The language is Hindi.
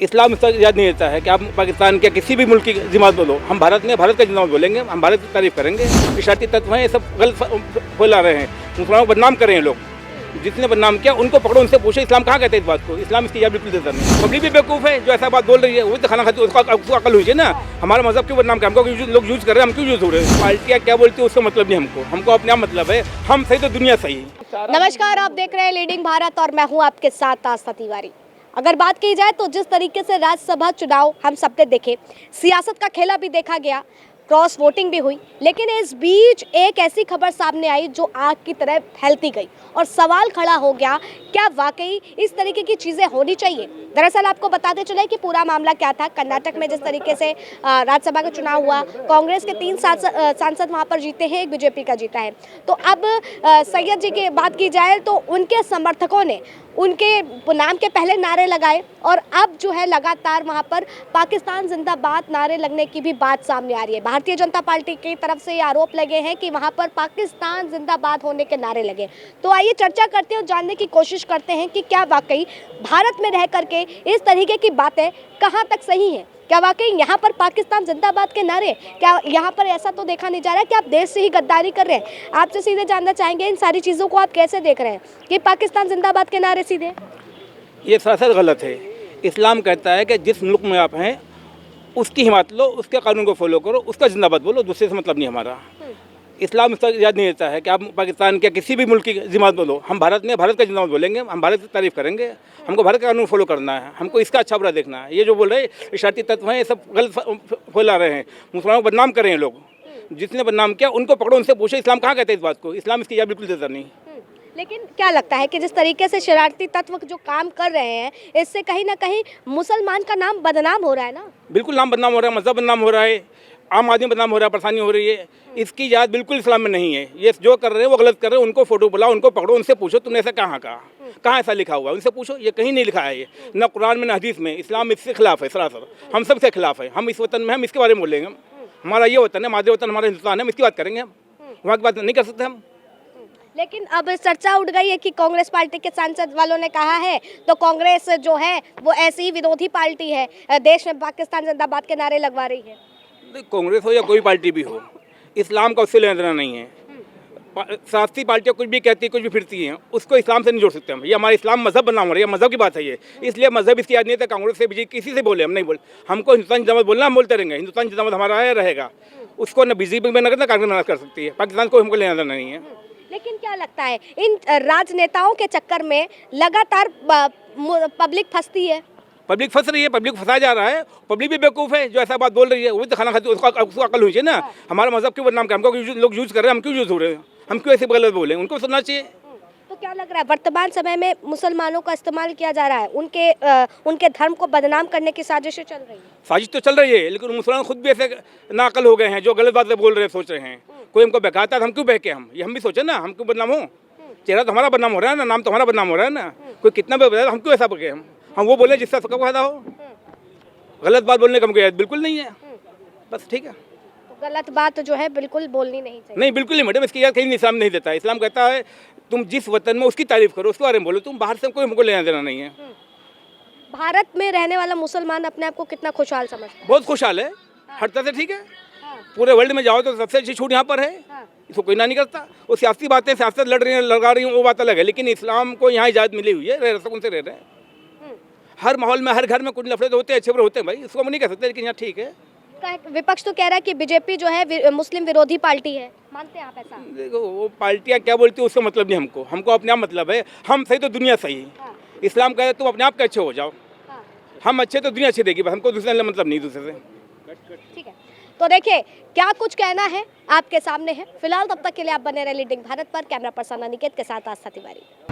इस्लाम इसका याद नहीं देता है कि आप पाकिस्तान के किसी भी मुल्क की जिम्मेदारी बोलो, हम भारत में भारत का जिम्मेदारी बोलेंगे, हम भारत की तारीफ करेंगे। इशारती तत्व हैं, ये सब गलत फैला रहे हैं, मुसलमानों को बदनाम कर रहे हैं लोग। जिसने बदनाम किया उनको पकड़ो, उनसे पूछो इस्लाम कहाँ कहते हैं इस बात को। इस्लाम इसकी याद बिल्कुल देता नहीं। पब्लिक भी बेवकूफ़ है जो ऐसा बात बोल रही है, वो तो खाना खाती है, उसको अकल हुई है ना। हमारा मजहब क्यों बदनाम कर, हमको लोग यूज़ कर रहे हैं, हम क्यों यूज़ हो रहे हैं। पार्टियाँ क्या बोलती है उसका मतलब नहीं हमको अपना मतलब है, हम सही तो दुनिया सही। नमस्कार, आप देख रहे हैं लीडिंग भारत और मैं हूं आपके साथ आस्था तिवारी। अगर बात की जाए तो जिस तरीके से राज्यसभा चुनाव हम सबने देखे, सियासत का खेला भी देखा गया, क्रॉस वोटिंग भी हुई, लेकिन इस बीच एक ऐसी खबर सामने आई जो आग की तरह फैलती गई और सवाल खड़ा हो गया, क्या वाकई इस तरीके की चीज़ें होनी चाहिए। दरअसल आपको बताते चले कि पूरा मामला क्या था। कर्नाटक में जिस तरीके से राज्यसभा का चुनाव हुआ, कांग्रेस के 3 सांसद वहां पर जीते हैं, एक बीजेपी का जीता है। तो अब सैयद जी की बात की जाए तो उनके समर्थकों ने उनके नाम के पहले नारे लगाए और अब जो है लगातार वहां पर पाकिस्तान जिंदाबाद नारे लगने की भी बात सामने आ रही है। भारतीय जनता पार्टी की तरफ से ये आरोप लगे हैं कि वहां पर पाकिस्तान जिंदाबाद होने के नारे लगे। तो आइए चर्चा करते हैं और जानने की कोशिश करते हैं कि क्या वाकई भारत में रह करके इस तरीके की बातें कहां तक सही हैं। क्या वाकई यहाँ पर पाकिस्तान जिंदाबाद के नारे, क्या यहाँ पर ऐसा तो देखा नहीं जा रहा है कि आप देश से ही गद्दारी कर रहे हैं। आपसे सीधे जानना चाहेंगे इन सारी चीज़ों को आप कैसे देख रहे हैं कि पाकिस्तान जिंदाबाद के नारे सीधे। ये सरासर गलत है। इस्लाम कहता है कि जिस मुल्क में आप हैं उसकी हिमायत लो, उसके कानून को फॉलो करो, उसका जिंदाबाद बोलो, दूसरे से मतलब नहीं हमारा। इस्लाम इसका याद नहीं देता है कि आप पाकिस्तान के किसी भी मुल्क की जिम्मेदारी बोलो, हम भारत में भारत का जिम्मेदारी बोलेंगे, हम भारत की तारीफ करेंगे, हमको भारत का कानून फॉलो करना है, हमको इसका अच्छा बुरा देखना है। ये जो बोल रहे हैं इशारती तत्व हैं, ये सब गलत फैला रहे हैं, मुसलमानों को बदनाम कर रहे हैं लोग। जिसने बदनाम किया उनको पकड़ो, उनसे पूछो इस्लाम कहाँ कहते हैं इस बात को। इस्लाम इसकी याद बिल्कुल देता नहीं। लेकिन क्या लगता है कि जिस तरीके से शरारती तत्व जो काम कर रहे हैं, इससे कहीं ना कहीं मुसलमान का नाम बदनाम हो रहा है ना। बिल्कुल नाम बदनाम हो रहा है, मजहब बदनाम हो रहा है, आम आदमी बदनाम हो रहा है, परेशानी हो रही है। इसकी याद बिल्कुल इस्लाम में नहीं है। ये जो कर रहे हैं वो गलत कर रहे हैं। उनको फोटो बुलाओ, उनको पकड़ो, उनसे पूछो तुमने ऐसा कहाँ कहा, कहाँ ऐसा लिखा हुआ है, उनसे पूछो। ये कहीं नहीं लिखा है, ये न कुरान में न हदीस में। इस्लाम इससे खिलाफ है, सरासर हम सबसे खिलाफ है। हम इस वतन में हम इसके बारे में बोलेंगे। हमारा ये वतन है, मादे वतन हमारा हिंदुस्तान है, हम इसकी बात करेंगे। हम वहाँ की बात नहीं कर सकते हम। लेकिन अब चर्चा उठ गई है कि कांग्रेस पार्टी के सांसद वालों ने कहा है, तो कांग्रेस जो है वो ऐसी ही विरोधी पार्टी है, देश में पाकिस्तान जिंदाबाद के नारे लगवा रही है। कांग्रेस हो या कोई पार्टी भी हो, इस्लाम का उससे लेना देना नहीं है। सियासी पार्टियाँ कुछ भी कहती है, कुछ भी फिरती हैं, उसको इस्लाम से नहीं जोड़ सकते हम। ये हमारा इस्लाम मजहब बदनाम हो रहा है, मजहब की बात है ये। इसलिए मजहब इसकी याद नहीं है। कांग्रेस से बीजेपी किसी से बोले हम नहीं बोले, हमको हिंदुस्तान जिंदाबाद बोलना, हम बोलते रहेंगे। हिंदुस्तान जिंदाबाद हमारा है, रहेगा। उसको न बीजेपी में न कांग्रेस में कर सकती है। पाकिस्तान को हमको लेना देना नहीं है। लेकिन क्या लगता है इन राजनेताओं के चक्कर में लगातार पब्लिक फंसती है। पब्लिक फंस रही है, पब्लिक फंसा जा रहा है। पब्लिक भी बेवकूफ़ है जो ऐसा बात बोल रही है, वो तो खाना खाती है, उसको अकल हुई है ना। हमारा मजहब क्यों बदनाम कर, हमको लोग यूज़ कर रहे हैं, हम क्यों यूज़ हो रहे हैं, हम क्यों ऐसे गलत बोले, उनको सुनना चाहिए। तो क्या लग रहा है वर्तमान समय में मुसलमानों का इस्तेमाल किया जा रहा है, उनके धर्म को बदनाम करने की साजिशें चल रही है। साजिश तो चल रही है, लेकिन मुसलमान खुद भी ऐसे नाअकल हो गए हैं जो गलत बातें बोल रहे हैं, सोच रहे हैं। कोई हमको बहकाता है तो हम क्यों बहके, ये हम भी सोचे ना, हम क्यों बदनाम हो। चेहरा तो हमारा बदनाम हो रहा है ना, नाम तो हमारा बदनाम हो रहा है ना। कोई कितना भी बताया हम क्यों ऐसा बके, हम वो बोले जिससे सबका फायदा हो। गलत बात बोलने का हमको याद बिल्कुल नहीं है, बस ठीक है। तो गलत बात जो है बिल्कुल बोलनी नहीं चाहिए। नहीं, बिल्कुल नहीं मैडम, इसकी याद कहीं इस्लाम नहीं देता है। इस्लाम कहता है तुम जिस वतन में उसकी तारीफ करो, उसके बारे में बोलो, तुम बाहर से कोई हमको लेना देना नहीं है। भारत में रहने वाला मुसलमान अपने आप को कितना खुशहाल समझता है। बहुत खुशहाल है, हर तरह से ठीक है। पूरे वर्ल्ड में जाओ तो सबसे अच्छी छूट यहाँ पर है, इसको कोई ना नहीं करता। वो सियासी बातें सियासत लगा रही हूँ, वो बात अलग है, लेकिन इस्लाम को यहाँ इजाज़त मिली हुई है, रह सकून से रह रहे हैं। हर माहौल में, हर घर में कुछ लफड़े तो होते हैं, अच्छे बुरे होते हैं भाई, इसको हम नहीं कह सकते, लेकिन यहाँ ठीक है। विपक्ष तो कह रहा है कि बीजेपी जो है मुस्लिम विरोधी पार्टी है, मानते हैं आप ऐसा? देखो वो पार्टियाँ क्या बोलती है उसका मतलब नहीं हमको अपने आप मतलब है, हम सही तो दुनिया सही। इस्लाम कहे तुम अपने आप के अच्छे हो जाओ, हम अच्छे तो दुनिया अच्छी देगी, बस हमको दूसरे से मतलब नहीं, दूसरे से। ठीक है, तो देखिए क्या कुछ कहना है आपके सामने है। फिलहाल तब तक के लिए आप बने रहे लीडिंग भारत पर। कैमरा पर्सन अनिकेत के साथ आस्था तिवारी।